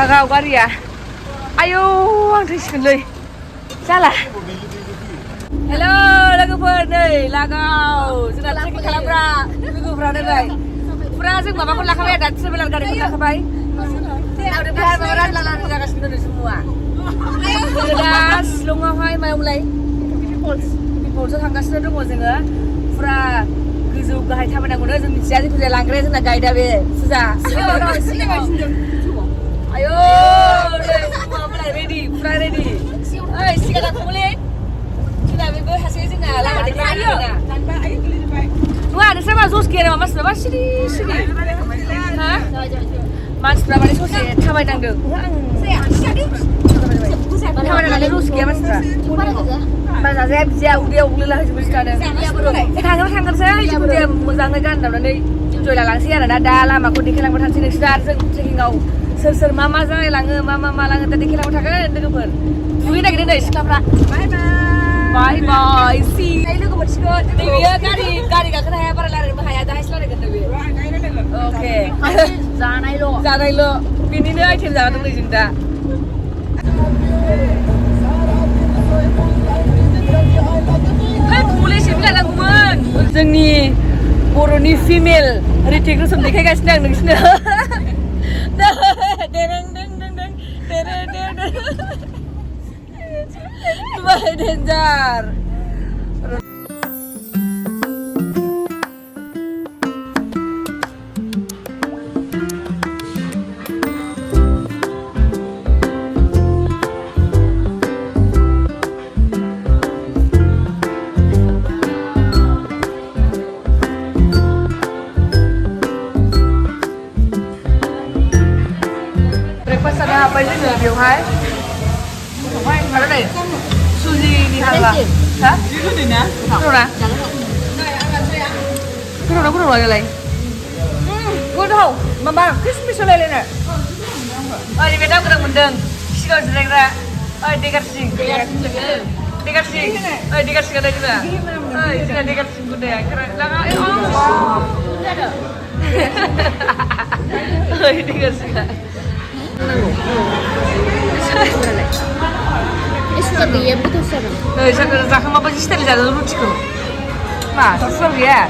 Lagaw gaरिया आयौ आं थैसिगोनलै जाला हेलो लोगोफोर नै लागाव जोंना ट्रेकिं खालामग्रा लोगोफ्रा नैबाय फुरा जों माबाखौ लाखाबाय दा ट्रेभेलार गारिखौ लाखाबाय बेहाय माबा रानलानानै जागासिनो दं सुमुआ जोङो दा शिलंआवहाय मायावलाय पिपल्सआव थांगासिनो दङ जोङो फुरा गोजौ गाहाय थाबायनांगौनो जों मिथिया जेखौ जाया लांग्राया जोंना गाइदा बे फुजा आयौ माबालाय रेडि फुरा रेडि ओइ सिगां थांखोमोनलै जोंना बेबो सासे जोंना लामा देखायग्रा नङा नोंस्रा मा जस गैया नामा मानसिफ्रा मा सिरि सिरि हा मानसिफ्रा माने ससे थाबायनांदों थाबायनांनानै रस गैया मानसिफ्रा बारा जाजाया बिदिया उदैयाव उग्लैला होजोबो सिखादों थांग्रोसै जिखुनु जाया मोजाङै गान दामनानै इन्जय लालांसै आरोना दा लामाखौ देखायलांबाय थानोसै नोंसोर आरो जों ट्रेकिंआव सोर सोर मा मा जालायलाङो मा लाङो दा देखायलांबाय थागोन लोगोफोर दुगैनो नागिरदों नै सिख्लाफ्रा बाय बाय सि लोगो मोनसिगोन नै बियो गारि गाखोनो हाया बारा रायलायनोबो हाया दाहायसो रायलायगोन नै बियो अके जानायल' बेनिनो आइटेम जादों नै जों दा कलेजसिम लानांगौमोन जोंनि बर'नि फिमेल रिटेक रोखोम देखायगासिनो आं नोंसिनो डेन्जार ब्रेकफास्ट जानो हाबाय जोङो बेवहाय आरो नै सुजिनि हालवा हा गोथावना गोथावलाय गोथाव माबा क्रिसपि सलायलायनो ओरै बे दाम गोनां मोन्दों सिगाङाव जिरायग्रा ओइ देगारसिं ओइ देगारसिङा नै जोंना ओइ जोंना देगारसिं गुन्दैया लाङा ओइ देगारसिङा जाखां माबायदि स्टाइल जादों रुटिखौ मा सुवार गैया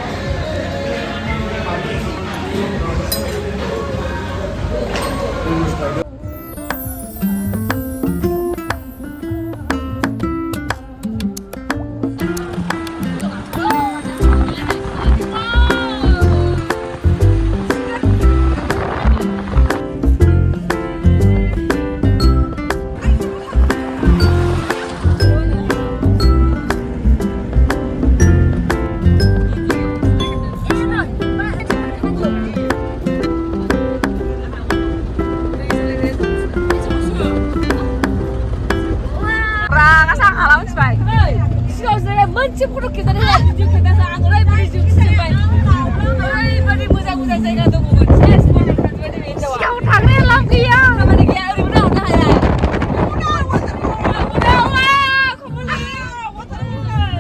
मोनसे फट' खेबनानै होआ भिडिअ खेबना आं ओरैबायदि जिउखिबाय ओरैबायदि मोजां जायगा दङमोन सेस फट' खेबबाय बे हिन्जावा सिगाङाव थांनाया लाब गैया खामानि गैया ओरैबो नाहरनो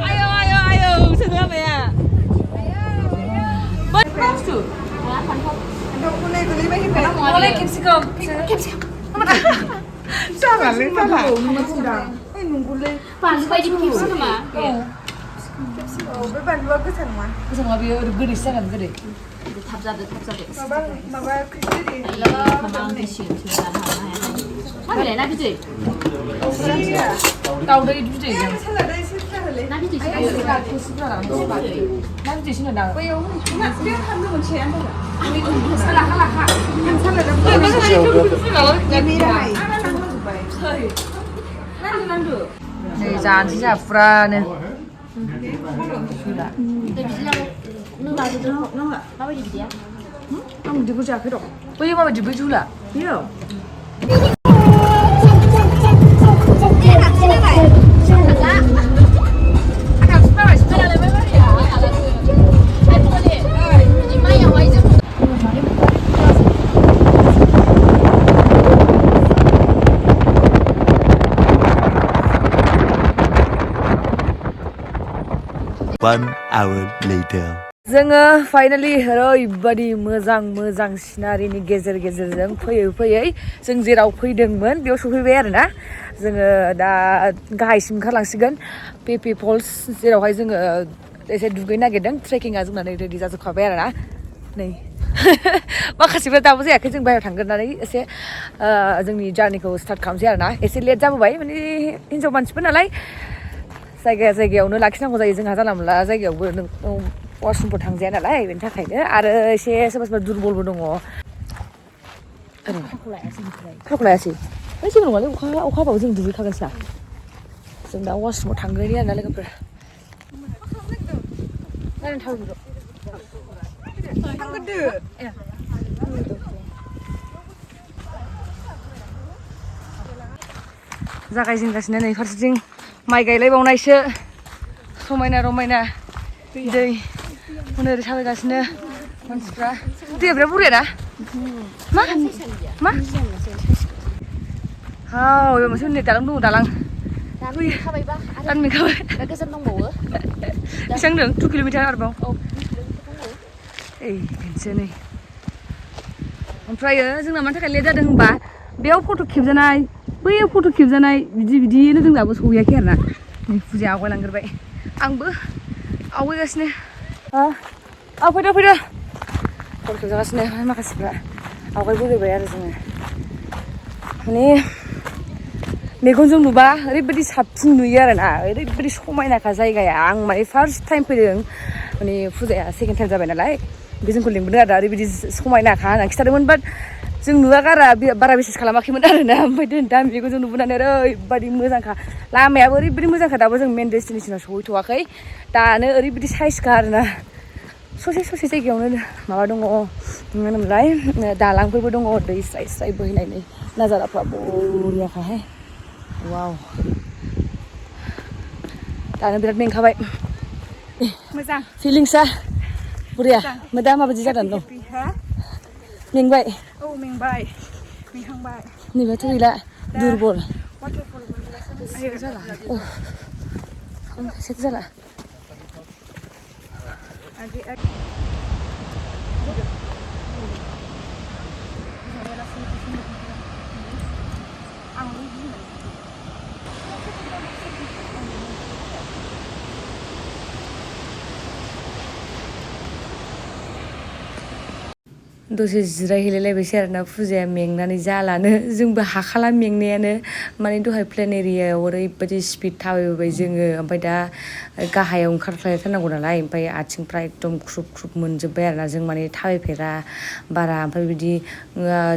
हाया आयौ सोर लामाया बुस्थु फान्थाव खेबसेखौ जालालै नंगौलै बानलु बायदि खेबसे नामा बे बानलुआ गोसा नङा बेयो गोदैसो जागोन गोदै थाब जादो माबा क्रिस्पि ना बिदै दाउदै बिदै ना बिदैसो होनदां बैयाव बे फानलु मोनसे नै जानोसै जोंहा फुरानो माबायदि बिदिया आं बिदिखौ जायाखै र' बैयो माबायदि बै झुला बेयो One hour later. जोङो फाइनालि ओरैबायदि मोजां सिनारिनि गेजेरजों फैयै जों जेराव फैदोंमोन बेयाव सफैबाय आरोना जोङो दा गाहायसिम ओंखारलांसिगोन पेपि फल्स जेरावहाय जोङो एसे दुगैनो नागिरदों ट्रेकिंआ जोंना नै रेडि जाजोबखाबाय आरोना नै माखासेफ्रा दाबो जायाखै जों बाहेरायाव थांग्रोनानै एसे जोंनि जार्निखौ स्टार्ट खालामसै आरोना एसे लेट जाबोबाय माने हिन्जाव मानसिफोर नालाय जायगायावनो लाखिनांगौ जायो जोंहा जानला मोनला जायगायावबो वाशरुमफोर थांजाया नालाय बेनि थाखायनो आरो एसे सोरबा दुरबलबो दङ खारखौ लायासै जेबो नङालै अखा हाबाबो जों दुगैखागोनसै जों दा वाशरुमाव थांग्रोनि आरोना लोगोफोर जागायजेनगासिनो नै फारसेथिं माइ गायलायबावनायसो समायना रमायना दै हनै ओरै थाबायगासिनो मानसिफ्रा दैया बिराद बुरजाना मा बेयाव मोनसे नै दालां दङ दालां मेंखाबाय गोजान दंबावो बेसेबां दं 2 किल'मिटार आरोबाव बेनोसै नै ओमफ्रायो जोंना मानि थाखाय लेट जादों होनबा बेयाव फट' खेबजानाय बैयाव फट' खेबजानाय बिदिनो जों दाबो सहैयाखै आरोना नै फुजाया आवगायलांग्रोबाय आंबो आवगायगासिनो फैदो फट' खेबजागासिनो माखासेफ्रा आवगायबोबाय आरो जोङो माने मेगनजों नुबा ओरैबायदि साबसिन नुयो आरोना ओरैबायदि समायनाखा जायगाया आं माने फार्स्ट टाइम फैदों माने फुजाया सेकेन्ड टाइम जाबाय नालाय बे जोंखौ लिंबोदों आरो ओरैबायदि समायनाखा होननानै खिन्थादोंमोन बाट जों नुवा बारा बिसास खालामाखैमोन आरोना ओमफ्राय दा मेगनजों नुबोनानै ओरैबायदि मोजांखा लामायाबो ओरैबायदि मोजांखा दाबो जों मेन डेस्टिनेसनाव सहैथ'वाखै दानो ओरैबायदि साइसखा आरोना ससे जायगायावनो माबा दङ मा होनोमोनलाय दालांफोरबो दङ दै स्राय बोहैनाय नाजाराफ्रा बरियाखाहाय वाव दानो बिराद मेंखाबाय मोजां फिलिंसा बरिया ओमफ्राय दा माबायदि जानानै दं मेंबाय मेंहांबाय नैबाथ' गैला दुरबल जाला दसे जिरायहैलायलायबायसै आरोना फुजाया मेंनानै जालानो जोंबो हाखाला मेंनायानो माने दहाय प्लेन एरियायाव ओरैबायदि स्पिड थाबायबोबाय जोङो ओमफ्राय दा गाहायाव ओंखारख्लायथारनांगौ नालाय ओमफ्राय आथिंफ्रा एकदम ख्रुब मोनजोब्बाय आरोना जों माने थाबायफेरा बारा ओमफ्राय बिदि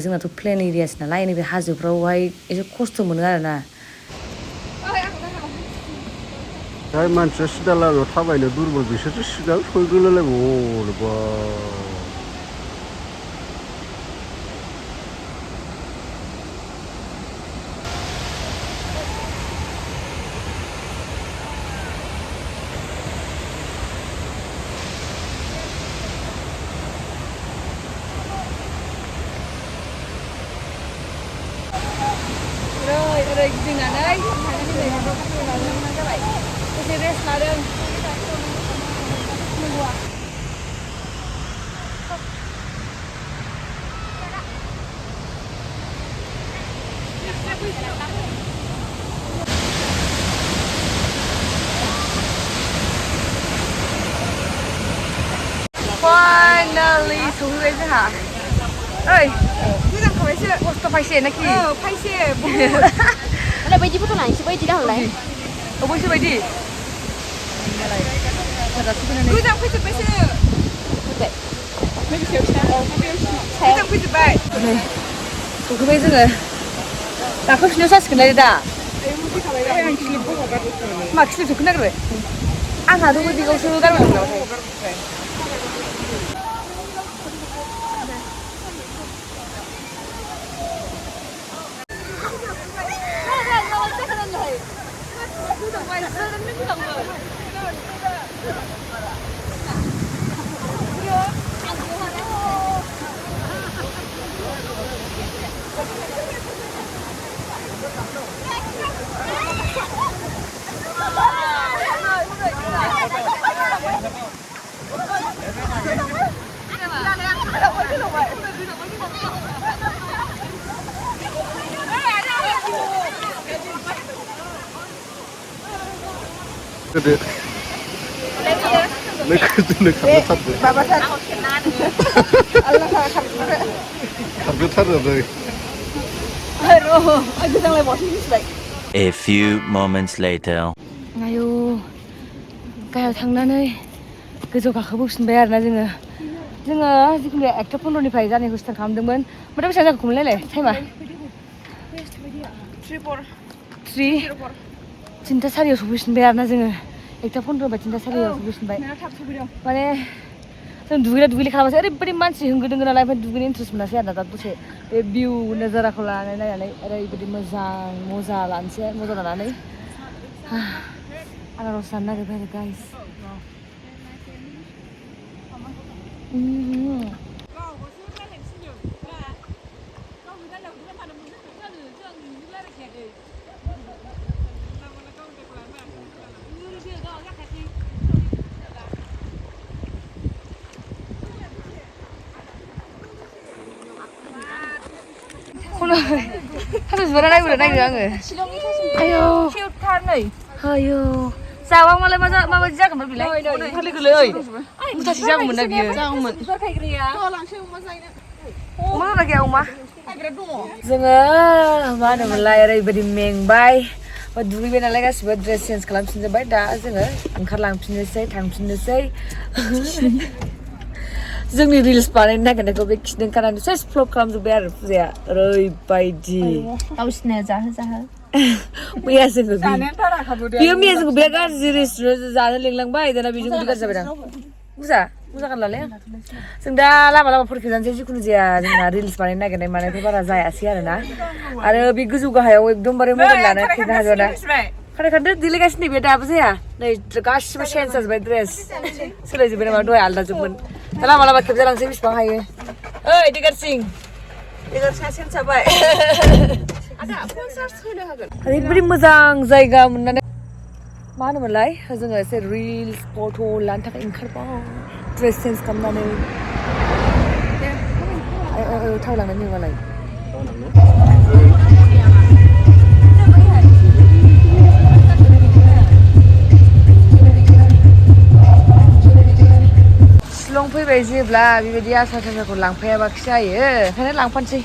जोंनाथ' प्लेन एरियासो नालाय नैबे हाजोफ्रावहाय एसे खस्थ' मोनो आरोना मानसिया सिदा लामायाव थाबायनो दुरबल बिसोरसो सिगां सहैग्रोलायलायबावो ओरै गिदिंनानै जाबाय दसे रेस्ट लादों फाइनालि सहैबाय जोंहा ओइ मोजां खाबायसो खस्थ' फायसे नाखि फायसे माने बायदि फट' लानोसै बायदि दाहरलाय अबयसे बायदि गोजां फैजोब्बायसो गोजां फैजोब्बाय सफैबाय जोङो गाखोफिननायाव जासिगोनलाय दा मा खिलिब जोबखो नागिरबाय आंहाथ' बै बेगावसो गारबोदों नामाथाय गोदो नों गोदोनो खारबोथारदो माबाथार आल्ला खारबोथारदो नै गोजांलाय बावसो मिथिबाय A few moments later. आयौ गाहायाव थांनानै गोजौ गाखोबोफिनबाय आरोना जोङो जिखुनु 1:15 जानायखौ स्टार्ट खालामदोंमोन ओमफ्राय बेसेबां जाखोमोनलाय टाइमा 3:04 सफैफिनबाय आरोना जोङो 1:15 बा 3:04 सफैफिनबाय माने जों दुगैला खालामासै ओरैबायदि मानसि होंगो दोंगो नालाय ओमफ्राय दुगैनो इन्ट्रेस्ट मोनासै आरोना दा दसे बे भिउ नोजोराखौ नायनानै ओरैबायदि मजा लानानै आनारस जानो नागिरबाय आरो गाइस थास' बिबारा नागिरदों आङो आयौ आयौ जाबा मालाय माबायदि जागोन बिलाय ओंखारलोगोलै मुथासे जागौमोन ना बियो अमा दंना गैया अमा जोङो मा होनोमोनलाय ओरैबायदि मेंबाय दुगैबाय नालाय गासिबो ड्रेस चेन्ज खालामफिनजोब्बाय दा जोङो थांफिननोसै जोंनि रिल्स बानायनो नागिरनायखौ बे खिदों खानानै सेस फ्लप खालामजोब्बाय आरो फुजाया ओरैबायदि गावसिनो जाहो मैया जोङो बियो मैया जोंखौ बे गाज्रि रेस्टुरेन्ट जानो लिंलांबाय दाना बेजों बिदि गाज्रि जाबाय दां मोजां गानलालै जों दा लामा फरफिननोसै जिखुनु जाया जोंना रिल्स बानायनो नागिरनाय मानायफोर बारा जायासै आरोना आरो बे गोजौ गाहायाव एकदमबारे मबाइल लाना खेबनो हाजोबा ना खारदो देलायगासिनो बे दाबो जाया नै गासिबो चेन्ज जाजोब्बाय ड्रेस सोलायजोब्बाय नामा दहाय आलदाजोबमोन दा लामा खेबजालांसै बेसेबां हायो ओइ देगारसिं चेन्ज जाबाय ओरैबायदि मोजां जायगा मोननानै मा होनोमोनलाय जोङो एसे रिल्स फट' लानो थाखाय ओंखारबाय ड्रेस चेन्ज खालामनानै थाव लांनाय नुबालाय शिलं फैबाय जेब्ला बेबायदि आसार थासारखौ लांफायाबाखि जायो ओंखायनो लांफानोसै